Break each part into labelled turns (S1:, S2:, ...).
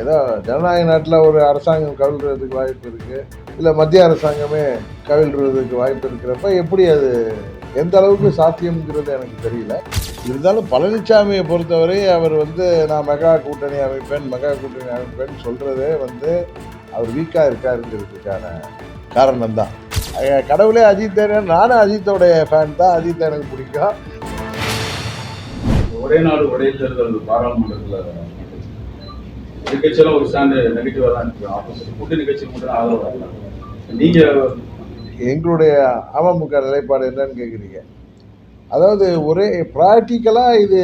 S1: ஏதோ ஜனநாயக நாட்டில் ஒரு அரசாங்கம் கவிழ்றதுக்கு வாய்ப்பு இருக்குது, இல்லை மத்திய அரசாங்கமே கவிழ்றதுக்கு வாய்ப்பு இருக்கிறப்ப எப்படி அது எந்த அளவுக்கு சாத்தியம்ங்கிறது எனக்கு தெரியல. இருந்தாலும் பழனிசாமியை பொறுத்தவரை அவர் நான் மெகா கூட்டணி அமைப்பேன்னு சொல்கிறதே அவர் வீக்காக இருக்காருங்கிறதுக்கான காரணம் தான். கடவுளே அஜித், நானும் அஜித்தோடைய ஃபேன் தான், அஜித் எனக்கு பிடிக்கும்.
S2: ஒரே நாடு ஒரே தேர்தல் பாராளுமன்றத்தில் எதிர்கட்சியெல்லாம் ஒரு ஸ்டாண்டு நெகட்டிவாக தான் இருக்கு. ஆப்போசிட் கூட்டணி கட்சி மட்டும் தான் ஆதரவு வரலாம். நீங்கள்
S1: எங்களுடைய அமமுக நிலைப்பாடு என்னன்னு கேட்குறீங்க. அதாவது ஒரே ப்ராக்டிக்கலாக இது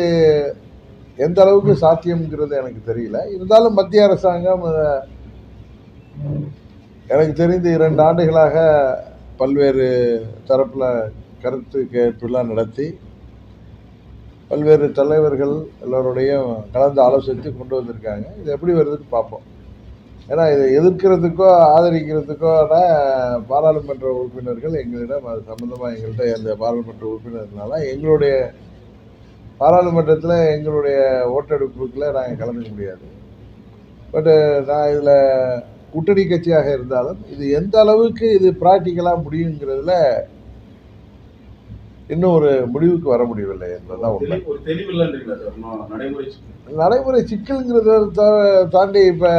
S1: எந்த அளவுக்கு சாத்தியம்ங்கிறது எனக்கு தெரியல. இருந்தாலும் மத்திய அரசாங்கம் எனக்கு தெரிந்து 2 ஆண்டுகளாக பல்வேறு தரப்பில் கருத்து கேட்பெல்லாம் நடத்தி பல்வேறு தலைவர்கள் எல்லோருடையும் கலந்து ஆலோசித்து கொண்டு வந்திருக்காங்க. இது எப்படி வருதுன்னு பார்ப்போம். ஏன்னா இதை எதிர்க்கிறதுக்கோ ஆதரிக்கிறதுக்கோட பாராளுமன்ற உறுப்பினர்கள் எங்களிடம் அது சம்மந்தமாக எங்கள்கிட்ட அந்த பாராளுமன்ற உறுப்பினர்னால எங்களுடைய பாராளுமன்றத்தில் எங்களுடைய ஓட்டெடுப்புக்குள்ள நாங்கள் கலந்துக்க முடியாது. பட்டு நான் இதில் கூட்டணி கட்சியாக இருந்தாலும் இது எந்த அளவுக்கு இது ப்ராக்டிக்கலாக முடியுங்கிறதுல இன்னும் ஒரு முடிவுக்கு வர முடியவில்லை என்பதுதான் உண்மை. நடைமுறை சிக்கல்ங்கிறத தாண்டி இப்போ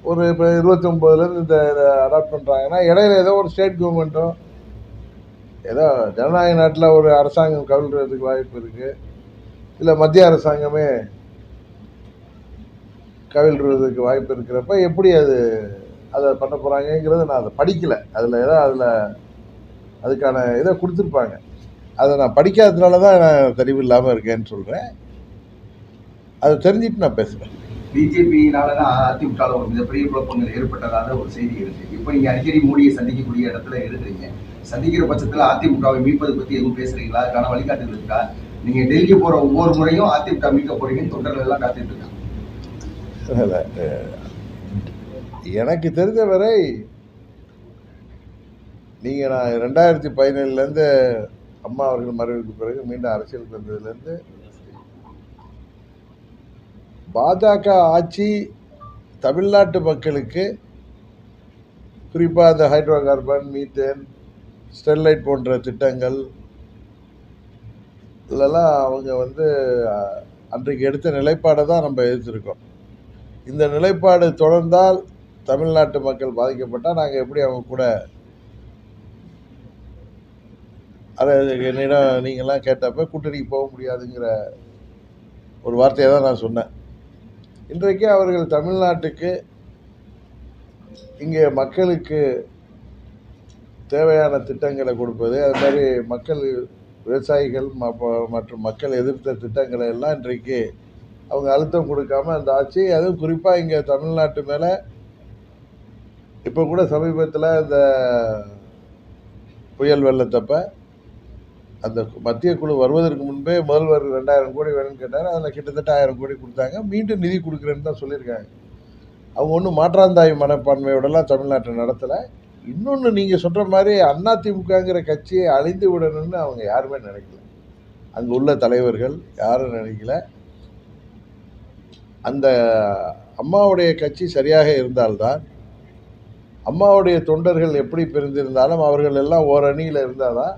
S1: 29லேருந்து இந்த அடாப்ட் பண்ணுறாங்கன்னா, இடையில ஏதோ ஒரு ஸ்டேட் கவர்மெண்ட்டும் ஏதோ ஜனநாயக நாட்டில் ஒரு அரசாங்கம் கவிழ்றதுக்கு வாய்ப்பு இருக்குது, இல்லை மத்திய அரசாங்கமே கவிழ்றதுக்கு வாய்ப்பு இருக்கிறப்ப எப்படி அதை பண்ண போகிறாங்கங்கிறத நான் அதை படிக்கலை. அதில் அதுக்கான இதை கொடுத்துருப்பாங்க. அதை நான் படிக்காததுனால தான் நான் தெளிவு இல்லாமல் இருக்கேன்னு சொல்கிறேன். அதை தெரிஞ்சுட்டு நான் பேசுகிறேன்.
S3: பிஜேபியினால தான் அதிமுகவில் ஒரு மிகப்பெரிய குழப்பங்கள் ஏற்பட்டதாக ஒரு செய்தி இருக்கு. இப்போ நீங்கள் அடிக்கடி மோடியை சந்திக்கக்கூடிய இடத்துல இருக்கிறீங்க. சந்திக்கிற பட்சத்தில் அதிமுகவை மீட்பது பற்றி எதுவும் பேசுறீங்களா? அதுக்கான வழிகாட்டுதல் இருக்கா? நீங்கள் டெல்லிக்கு போகிற ஒவ்வொரு முறையும் அதிமுக மீட்க போறீங்கன்னு தொண்டர்கள் எல்லாம் காத்துட்டு இருக்காங்க.
S1: எனக்கு தெரிஞ்சவரை நீங்கள் நான் 2017லேருந்து அம்மா அவர்கள் மறைவுக்கு பிறகு மீண்டும் அரசியலுக்கு வந்ததுலேருந்து பாஜக ஆட்சி தமிழ்நாட்டு மக்களுக்கு குறிப்பாக அந்த ஹைட்ரோ கார்பன், மீத்தேன், ஸ்டெர்லைட் போன்ற திட்டங்கள் இதெல்லாம் அவங்க அன்றைக்கு எடுத்த நிலைப்பாடை தான் நம்ம எதிர்த்திருக்கோம். இந்த நிலைப்பாடு தொடர்ந்தால் தமிழ்நாட்டு மக்கள் பாதிக்கப்பட்டால் நாங்கள் எப்படி அவங்க கூட அதை என்னிடம் நீங்கள்லாம் கேட்டப்ப கூட்டணிக்கு போக முடியாதுங்கிற ஒரு வார்த்தையை தான் நான் சொன்னேன். இன்றைக்கு அவர்கள் தமிழ்நாட்டுக்கு இங்கே மக்களுக்கு தேவையான திட்டங்களை கொடுப்பது, அது மாதிரி மக்கள் விவசாயிகள் மற்றும் மக்கள் எதிர்த்த திட்டங்களை எல்லாம் இன்றைக்கு அவங்க அழுத்தம் கொடுக்காம அந்த ஆட்சி, அதுவும் குறிப்பாக இங்கே தமிழ்நாட்டு மேலே இப்போ கூட சமீபத்தில் இந்த புயல் வெள்ளத்தப்ப அந்த மத்திய குழு வருவதற்கு முன்பே முதல்வர் 2000 கோடி வேணும்னு கேட்டார். அதில் கிட்டத்தட்ட 1000 கோடி கொடுத்தாங்க. மீண்டும் நிதி கொடுக்குறேன்னு தான் சொல்லியிருக்காங்க. அவங்க ஒன்றும் மாற்றாந்தாய் மனப்பான்மையோடலாம் தமிழ்நாட்டை நடத்தலை. இன்னொன்று நீங்கள் சொல்கிற மாதிரி அதிமுகங்கிற கட்சியை அழிந்து விடணும்னு அவங்க யாருமே நினைக்கல. அங்கே உள்ள தலைவர்கள் யாரும் நினைக்கல. அந்த அம்மாவுடைய கட்சி சரியாக இருந்தால்தான், அம்மாவுடைய தொண்டர்கள் எப்படி பிரிந்திருந்தாலும் அவர்கள் எல்லாம் ஓரணியில் இருந்தால் தான்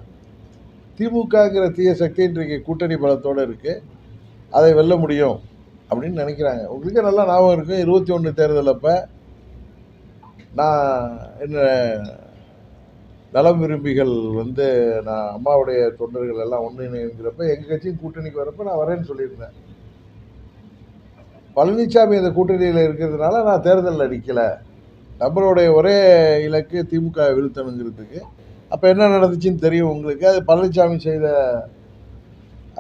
S1: திமுகங்கிற தீய சக்தி இன்றைக்கு கூட்டணி பலத்தோடு இருக்குது, அதை வெல்ல முடியும் அப்படின்னு நினைக்கிறாங்க. உங்களுக்கு நல்லா ஞாபகம் இருக்கும், 21 தேர்தல் அப்போ நான் என்ன நலம் விரும்பிகள் நான் அம்மாவுடைய தொண்டர்கள் எல்லாம் ஒன்றிணைங்கிறப்ப எங்கள் கட்சியும் கூட்டணிக்கு வரப்போ நான் வரேன்னு சொல்லியிருந்தேன். பழனிசாமி அந்த கூட்டணியில் இருக்கிறதுனால நான் தேர்தலில் நிற்கலை. நம்மளுடைய ஒரே இலக்கு திமுக வீழ்த்தணுங்கிறதுக்கு. அப்போ என்ன நடந்துச்சுன்னு தெரியும் உங்களுக்கு. அது பழனிசாமி செய்த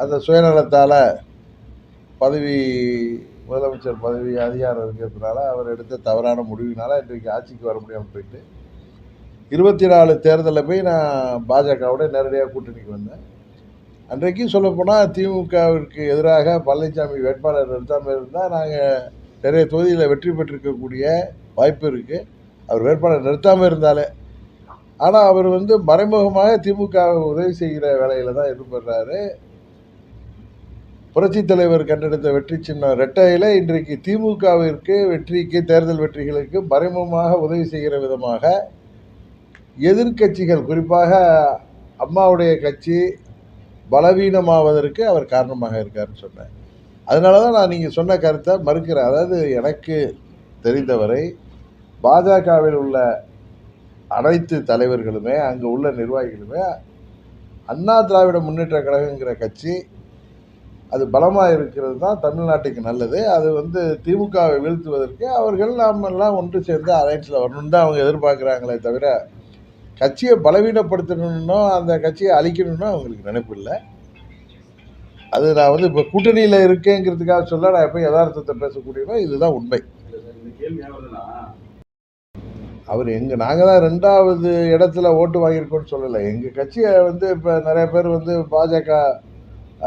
S1: அந்த சுயநலத்தால் முதலமைச்சர் பதவி அதிகாரம் இருக்கிறதுனால அவர் எடுத்த தவறான முடிவினால இன்றைக்கு ஆட்சிக்கு வர முடியாமல் போயிட்டு 24 தேர்தலில் போய் நான் பாஜகவோட நேரடியாக கூட்டணிக்கு வந்தேன். அன்றைக்கும் சொல்லப்போனால் திமுகவிற்கு எதிராக பழனிசாமி வேட்பாளர் நிறுத்தாமல் இருந்தால் நாங்கள் நிறைய தொகுதியில் வெற்றி பெற்றிருக்கக்கூடிய வாய்ப்பு இருக்குது, அவர் வேட்பாளர் நிறுத்தாமல் இருந்தாலே. ஆனால் அவர் மறைமுகமாக திமுக உதவி செய்கிற வேலையில் தான் ஈடுபடுறாரு. புரட்சித் தலைவர் கண்டெடுத்த வெற்றி சின்னம் ரெட்டையில இன்றைக்கு திமுகவிற்கு வெற்றிக்கு, தேர்தல் வெற்றிகளுக்கு மறைமுகமாக உதவி செய்கிற விதமாக எதிர்க்கட்சிகள், குறிப்பாக அம்மாவுடைய கட்சி பலவீனமாவதற்கு அவர் காரணமாக இருக்காருன்னு சொன்னேன். அதனால தான் நான் நீங்கள் சொன்ன கருத்தை மறுக்கிறேன். அதாவது எனக்கு தெரிந்தவரை பாஜகவில் உள்ள அனைத்து தலைவர்களுமே, அங்கே உள்ள நிர்வாகிகளுமே, அண்ணா திராவிட முன்னேற்ற கழகங்கிற கட்சி அது பலமாக இருக்கிறது தான் தமிழ்நாட்டுக்கு நல்லது. அது திமுகவை வீழ்த்துவதற்கு அவர்கள் நாமெல்லாம் ஒன்று சேர்ந்து அலைன்ஸில் வரணும்னு தான் அவங்க எதிர்பார்க்குறாங்களே தவிர, கட்சியை பலவீனப்படுத்தணும்னோ அந்த கட்சியை அழிக்கணும்னோ அவங்களுக்கு நினைப்பு இல்லை. அது நான் இப்போ கூட்டணியில் இருக்கேங்கிறதுக்காக சொல்ல நான் எப்போ யதார்த்தத்தை பேசக்கூடியனோ இதுதான் உண்மை.
S2: இந்த கேள்வி ஏன் வருதுன்னா,
S1: அவர் நாங்கள் தான் 2வது இடத்துல ஓட்டு வாங்கியிருக்கோன்னு சொல்லலை. எங்கள் கட்சியை இப்போ நிறைய பேர் பாஜக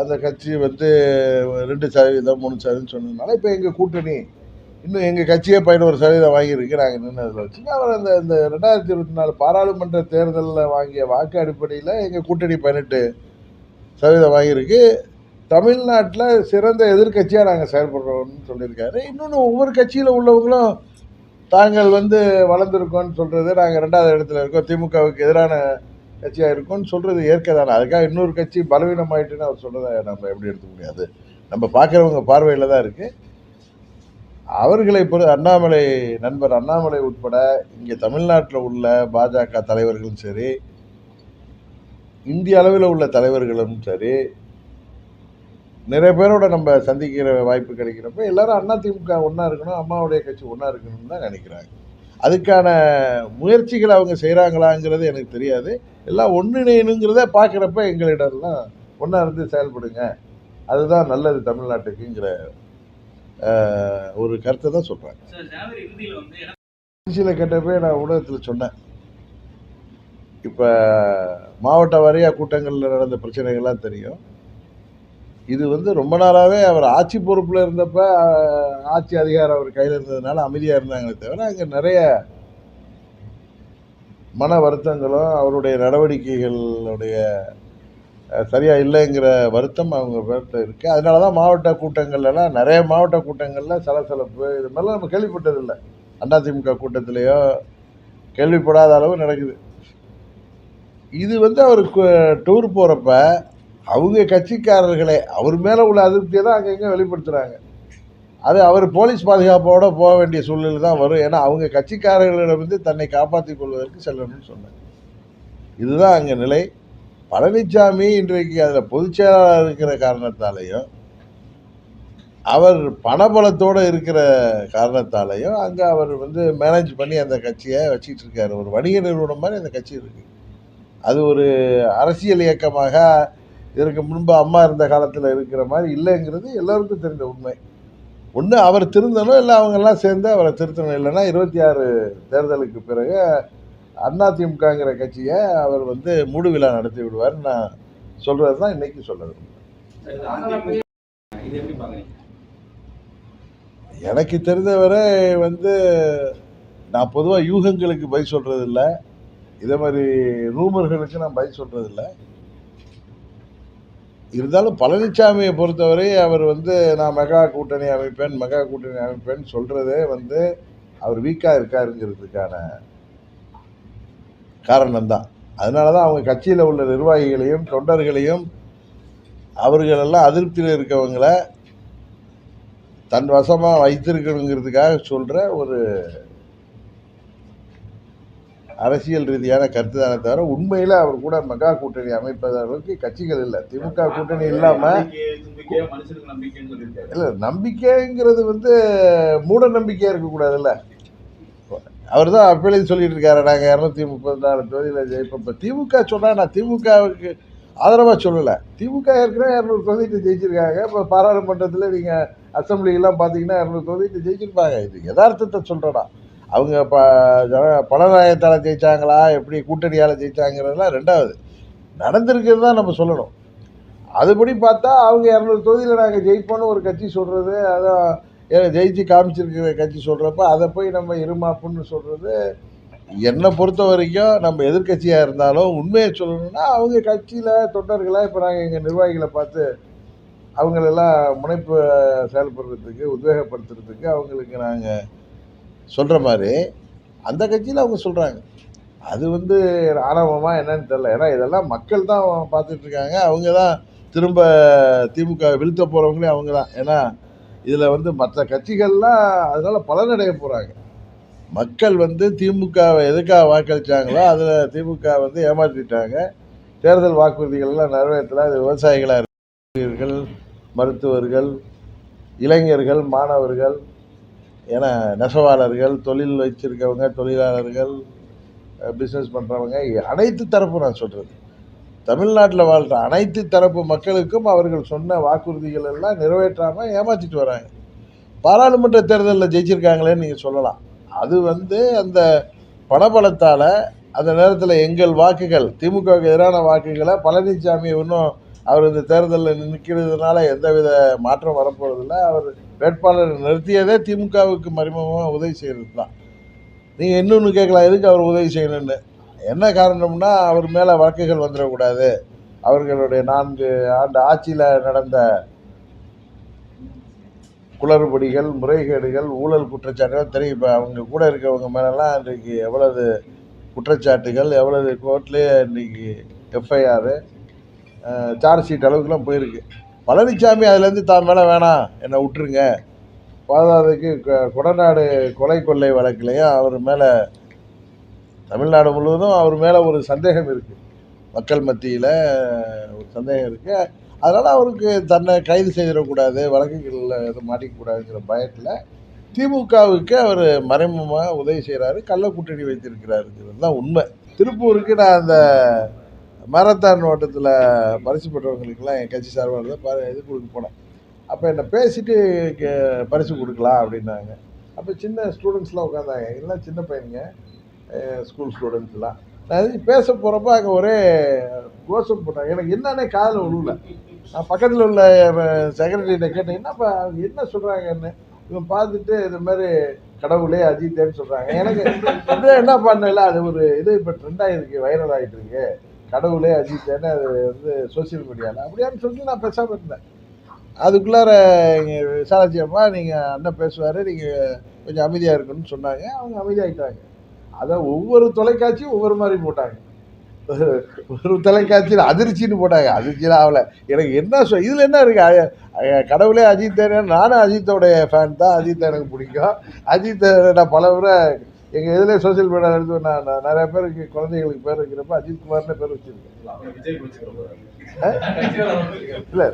S1: அந்த கட்சி 2% 3% சொன்னதுனால இப்போ எங்கள் கூட்டணி இன்னும் எங்கள் கட்சியே 11% வாங்கியிருக்கு. நாங்கள் நின்னதில் வச்சுங்க அவர் இந்த 2024 பாராளுமன்ற தேர்தலில் வாங்கிய வாக்கு அடிப்படையில் எங்கள் கூட்டணி 18% வாங்கியிருக்கு. தமிழ்நாட்டில் சிறந்த எதிர்க்கட்சியாக நாங்கள் செயல்படுறோம்னு சொல்லியிருக்காரு. இன்னொன்று, ஒவ்வொரு கட்சியில் உள்ளவங்களும் தாங்கள் வளர்ந்துருக்கோன்னு சொல்கிறது, நாங்கள் 2வது இடத்துல இருக்கோம், திமுகவுக்கு எதிரான கட்சியாக இருக்கோம்னு சொல்கிறது ஏற்க தானே. அதுக்காக இன்னொரு கட்சி பலவீனமாயிட்டுன்னு அவர் சொல்கிறத நம்ம எப்படி எடுத்துக்க முடியாது. நம்ம பார்க்குறவங்க பார்வையில் தான் இருக்குது. அவர்களை அண்ணாமலை, நண்பர் அண்ணாமலை உட்பட இங்கே தமிழ்நாட்டில் உள்ள பாஜக தலைவர்களும் சரி, இந்திய அளவில் உள்ள தலைவர்களும் சரி, நிறைய பேரோட நம்ம சந்திக்கிற வாய்ப்பு கிடைக்கிறப்ப எல்லாரும் அதிமுக ஒன்றா இருக்கணும், அம்மாவுடைய கட்சி ஒன்றா இருக்கணும்னு தான் நினைக்கிறாங்க. அதுக்கான முயற்சிகள் அவங்க செய்கிறாங்களாங்கிறது எனக்கு தெரியாது. எல்லாம் ஒன்றிணையணுங்கிறத பார்க்குறப்ப எங்களிடம்லாம் ஒன்றா இருந்து செயல்படுங்க, அதுதான் நல்லது தமிழ்நாட்டுக்குங்கிற ஒரு கருத்தை தான் சொல்கிறேன். திருச்சியில் கேட்டப்பே நான் ஊடகத்தில் சொன்னேன், இப்போ மாவட்ட வாரியாக கூட்டங்களில் நடந்த பிரச்சனைகள்லாம் தெரியும். இது ரொம்ப நாளாகவே அவர் ஆட்சி பொறுப்பில் இருந்தப்ப ஆட்சி அதிகாரம் அவர் கையில் இருந்ததுனால அமைதியாக இருந்தாங்களே தவிர, அங்கே நிறைய மன வருத்தங்களும் அவருடைய நடவடிக்கைகளுடைய சரியாக இல்லைங்கிற வருத்தம் அவங்க பேர்கிட்ட இருக்குது. அதனால தான் மாவட்ட கூட்டங்கள்லாம், நிறைய மாவட்ட கூட்டங்களில் சலசலப்பு இது மாதிரிலாம் நம்ம கேள்விப்பட்டதில்லை. அதிமுக கூட்டத்திலேயோ கேள்விப்படாத அளவு நடக்குது. இது அவர் டூர் போகிறப்ப அவங்க கட்சிக்காரர்களே அவர் மேலே உள்ள அதிருப்தியை தான் அங்கங்கே வெளிப்படுத்துகிறாங்க. அது அவர் போலீஸ் பாதுகாப்போடு போக வேண்டிய சூழ்நிலை தான் வரும். ஏன்னா அவங்க கட்சிக்காரர்களிடம் தன்னை காப்பாற்றிக் கொள்வதற்கு செல்லணும்னு சொன்னாங்க. இதுதான் அங்கே நிலை. பழனிசாமி இன்றைக்கு அதில் பொதுச் செயலாளர் இருக்கிற காரணத்தாலேயும், அவர் பணபலத்தோடு இருக்கிற காரணத்தாலேயும் அங்கே அவர் மேனேஜ் பண்ணி அந்த கட்சியை வச்சிட்டு இருக்காரு. ஒரு வணிக நிறுவனம் மாதிரி அந்த கட்சி இருக்குது. அது ஒரு அரசியல் இயக்கமாக இதற்கு முன்பு அம்மா இருந்த காலத்தில் இருக்கிற மாதிரி இல்லைங்கிறது எல்லாருக்கும் தெரிந்த உண்மை. ஒன்று அவர் திருந்தணும், இல்லை அவங்கெல்லாம் சேர்ந்து அவரை திருத்தணும். இல்லைன்னா 26 தேர்தலுக்கு பிறகு அதிமுகங்கிற கட்சியை அவர் மூடு விழா நடத்தி விடுவார். நான் சொல்கிறது தான் இன்னைக்கு சொல்கிறது. எனக்கு தெரிந்தவரை நான் பொதுவாக யூகங்களுக்கு பதில் சொல்கிறது இல்லை, இதே மாதிரி ரூமர்களுக்கு நான் பதில் சொல்கிறது இல்லை. இருந்தாலும் பழனிசாமியை பொறுத்தவரை அவர் நான் மெகா கூட்டணி அமைப்பேன்னு சொல்கிறதே அவர் வீக்காக இருக்காருங்கிறதுக்கான காரணம்தான். அதனால தான் அவங்க கட்சியில் உள்ள நிர்வாகிகளையும் தொண்டர்களையும் அவர்களெல்லாம் அதிருப்தியில் இருக்கவங்கள தன் வசமாக வைத்திருக்கணுங்கிறதுக்காக சொல்கிற ஒரு அரசியல் ரீதியான கருத்து தானே தவிர, உண்மையில் அவர் கூட மெகா கூட்டணி அமைப்பதற்கு கட்சிகள் இல்லை. திமுக கூட்டணி இல்லாமல் இல்லை, நம்பிக்கைங்கிறது மூட நம்பிக்கையாக இருக்கக்கூடாதுல்ல. அவர் தான் அப்பளையும் சொல்லிட்டு இருக்காரு, நாங்கள் 234 தொகுதியில் ஜெயிப்போம். இப்போ திமுக சொன்னால் நான் திமுகவுக்கு ஆதரவாக சொல்லலை. திமுக ஏற்கனவே 200 தொகுதிட்டு ஜெயிச்சிருக்காங்க. இப்போ பாராளுமன்றத்தில் நீங்கள் அசம்பிளிலாம் பார்த்தீங்கன்னா 200 தொகுதிட்டு ஜெயிச்சிருப்பாங்க. இது யதார்த்தத்தை சொல்கிறேன்னா, அவங்க பணநாயகத்தால் ஜெயிச்சாங்களா, எப்படி கூட்டணியால் ஜெயிச்சாங்கிறதுலாம் 2வது, நடந்திருக்கிறது தான் நம்ம சொல்லணும். அதுபடி பார்த்தா அவங்க 200 தொகுதியில் நாங்கள் ஜெயிப்போன்னு ஒரு கட்சி சொல்கிறது, அதான் ஜெயிச்சு காமிச்சிருக்கிற கட்சி சொல்கிறப்ப அதை போய் நம்ம இருமாப்புன்னு சொல்கிறது, என்னை பொறுத்த வரைக்கும் நம்ம எதிர்கட்சியாக இருந்தாலும் உண்மையை சொல்லணும்னா அவங்க கட்சியில் தொண்டர்களை, இப்போ நாங்கள் எங்கள் நிர்வாகிகளை பார்த்து அவங்களெல்லாம் முனைப்பு செயல்படுறதுக்கு உத்வேகப்படுத்துறதுக்கு அவங்களுக்கு நாங்கள் சொல்கிற மாதிரி அந்த கட்சியில் அவங்க சொல்கிறாங்க. அது வந்து ஆணவமாக என்னன்னு தெரியல. ஏன்னா இதெல்லாம் மக்கள் தான் பார்த்துட்ருக்காங்க. அவங்க தான் திரும்ப திமுக வீழ்த்த போகிறவங்களே அவங்க தான். ஏன்னா இதில் வந்து மற்ற கட்சிகள்லாம் அதனால் பலனடைய போகிறாங்க. மக்கள் வந்து திமுகவை எதுக்காக வாக்களித்தாங்களோ அதில் திமுக வந்து ஏமாற்றிட்டாங்க. தேர்தல் வாக்குறுதிகள் எல்லாம் நிறைவேற்றல. அது விவசாயிகளாக இருக்கிறீர்கள், மருத்துவர்கள், இளைஞர்கள், மாணவர்கள், ஏன்னா நெசவாளர்கள், தொழில் வச்சிருக்கவங்க, தொழிலாளர்கள், பிஸ்னஸ் பண்ணுறவங்க, அனைத்து தரப்பும் நான் சொல்கிறது, தமிழ்நாட்டில் வாழ்கிற அனைத்து தரப்பு மக்களுக்கும் அவர்கள் சொன்ன வாக்குறுதிகள் எல்லாம் நிறைவேற்றாமல் ஏமாற்றிட்டு வராங்க. பாராளுமன்ற தேர்தலில் ஜெயிச்சிருக்காங்களேன்னு நீங்கள் சொல்லலாம். அது வந்து அந்த பணபலத்தால் அந்த நேரத்தில் எங்கள் வாக்குகள் திமுகவுக்கு எதிரான வாக்குகளை பழனிசாமி இன்னும் அவர் இந்த தேர்தலில் நிற்கிறதுனால எந்தவித மாற்றம் வரப்போறதில்லை. அவர் வேட்பாளர் நிறுத்தியதே திமுகவுக்கு மறைமுகமாக உதவி செய்கிறது தான். நீங்கள் இன்னொன்று கேட்கலாம், எதுக்கு அவர் உதவி செய்யணும்னு. என்ன காரணம்னா அவர் மேலே வழக்குகள் வந்துடக்கூடாது. அவர்களுடைய 4 ஆண்டு ஆட்சியில் நடந்த குளறுபடிகள், முறைகேடுகள், ஊழல் குற்றச்சாட்டுகள் தெரியும். இப்போ அவங்க கூட இருக்கவங்க மேலெல்லாம் இன்றைக்கு எவ்வளவு குற்றச்சாட்டுகள், எவ்வளவு கோர்ட்லேயே இன்றைக்கி எஃப்ஐஆர், சார்ஜ் ஷீட் அளவுக்குலாம் போயிருக்கு. பழனிசாமி அதுலேருந்து தான் மேலே வேணாம் என்னை விட்டுருங்க, பாதாதுக்கு கொடநாடு கொலை கொள்ளை வழக்குலையும் அவர் மேலே தமிழ்நாடு முழுவதும் அவர் மேலே ஒரு சந்தேகம் இருக்குது, மக்கள் மத்தியில் ஒரு சந்தேகம் இருக்குது. அதனால் அவருக்கு தன்னை கைது செய்திடக்கூடாது, வழக்குகளில் எதுவும் மாட்டிக்கக்கூடாதுங்கிற பயத்தில் திமுகவுக்கு அவர் மறைமுகமாக உதவி செய்கிறாரு, கள்ள கூட்டணி வைத்திருக்கிறாருங்கிறது தான் உண்மை. திருப்பூருக்கு நான் அந்த மாரத்தான் ஓட்டத்தில் பரிசு பெற்றவங்களுக்கெல்லாம் என் கட்சி சார்பாக இது கொடுக்க போனேன். அப்போ என்னை பேசிட்டு பரிசு கொடுக்கலாம் அப்படின்னாங்க. அப்போ சின்ன ஸ்டூடெண்ட்ஸ்லாம் உட்காந்தாங்க, எல்லாம் சின்ன பையனுங்க, ஸ்கூல் ஸ்டூடெண்ட்ஸ்லாம். நான் எதுக்கு பேச போகிறப்ப அங்கே ஒரே கோஷம் போட்டாங்க. எனக்கு என்னன்னே காதில் விழுல. நான் பக்கத்தில் உள்ள செக்ரட்டரிகிட்ட கேட்டேன், என்னப்பா என்ன சொல்கிறாங்கன்னு. இவன் பார்த்துட்டு இது மாதிரி கடவுளே அஜித்தேன்னு சொல்கிறாங்க. எனக்கு அப்படியே என்ன பண்ணல, அது ஒரு இது இப்போ ட்ரெண்டாக இருக்குது, வைரல் ஆகிட்டு இருக்கு, கடவுளே அஜித்தேன்னு. அது வந்து சோசியல் மீடியாவில் அப்படியான்னு சொல்லிட்டு நான் பேசாமல் இருந்தேன். அதுக்குள்ளார எங்கள் விசாலாட்சி அம்மா, நீங்கள் அண்ணன் பேசுவார், நீங்கள் கொஞ்சம் அமைதியாக இருக்கணும்னு சொன்னாங்க. அவங்க அமைதியாகிட்டாங்க. அதை ஒவ்வொரு தொலைக்காட்சியும் ஒவ்வொரு மாதிரி போட்டாங்க. ஒரு தொலைக்காட்சியில் அதிர்ச்சின்னு போட்டாங்க. அதிர்ச்சியில் ஆகலை. எனக்கு என்ன இதில் என்ன இருக்குது, கடவுளே அஜித்தேன்னு. நானும் அஜித்தோடைய ஃபேன் தான், அஜித்தை எனக்கு பிடிக்கும். அஜித்தை நான் பல முறை எங்கள் இதில் சோசியல் மீடியாவில் எடுத்து நான் நிறைய பேருக்கு குழந்தைகளுக்கு பேர் வைக்கிறப்ப அஜித் குமார்னு பேர் வச்சுருக்கேன். இல்லை,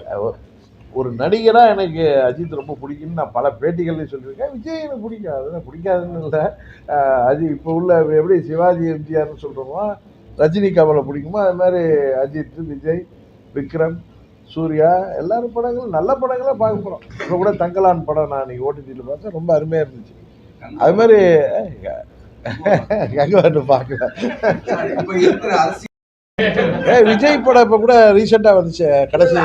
S1: ஒரு நடிகராக எனக்கு அஜித் ரொம்ப பிடிக்குன்னு நான் பல பேட்டிகள்லையும் சொல்லியிருக்கேன். விஜய் எனக்கு பிடிக்கும், அதெல்லாம் பிடிக்காதுன்னு இல்லை. அஜித் இப்போ உள்ள எப்படி சிவாஜி எம்ஜிஆர்னு சொல்கிறோமோ, ரஜினி கமலை பிடிக்குமோ, அது மாதிரி அஜித், விஜய், விக்ரம், சூர்யா எல்லாரும் படங்களும் நல்ல படங்களாக பார்க்க போகிறோம். இப்போ கூட தங்கலான் படம் நான் இன்றைக்கி ஓடிடியில் பார்த்தேன், ரொம்ப அருமையாக இருந்துச்சு. அது மாதிரி கங்கவான்னு பார்க்கல. விஜய் படம் இப்போ கூட ரீசெண்டாக வந்துச்சு. கடைசி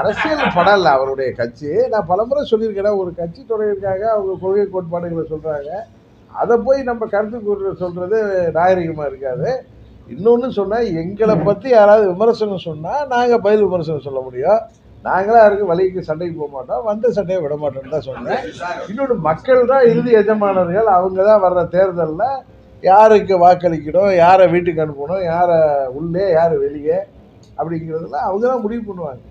S1: அரசியல் படம் இல்லை, அவருடைய கட்சி. நான் பலமுறை சொல்லியிருக்கேன், ஒரு கட்சி தொடங்கியிருக்காங்க, அவங்க கொள்கை கோட்பாடுகளை சொல்கிறாங்க, அதை போய் நம்ம கருத்து சொல்கிறது நாகரிகமாக இருக்காது. இன்னொன்று சொன்னால், எங்களை பற்றி யாராவது விமர்சனம் சொன்னால் நாங்கள் பதில் விமர்சனம் சொல்ல முடியும். நாங்களாம் யாருக்கு வழிக்கு சண்டைக்கு போக மாட்டோம், வந்த சண்டையை விட மாட்டோம்னு தான் சொன்னேன். இன்னொன்று, மக்கள் தான் இறுதி எஜமானர்கள். அவங்க தான் வர்ற தேர்தலில் யாருக்கு வாக்களிக்கணும், யாரை வீட்டுக்கு அனுப்பணும், யாரை உள்ளே யார் வெளியே அப்படிங்கிறதுல அவங்க தான் முடிவு பண்ணுவாங்க.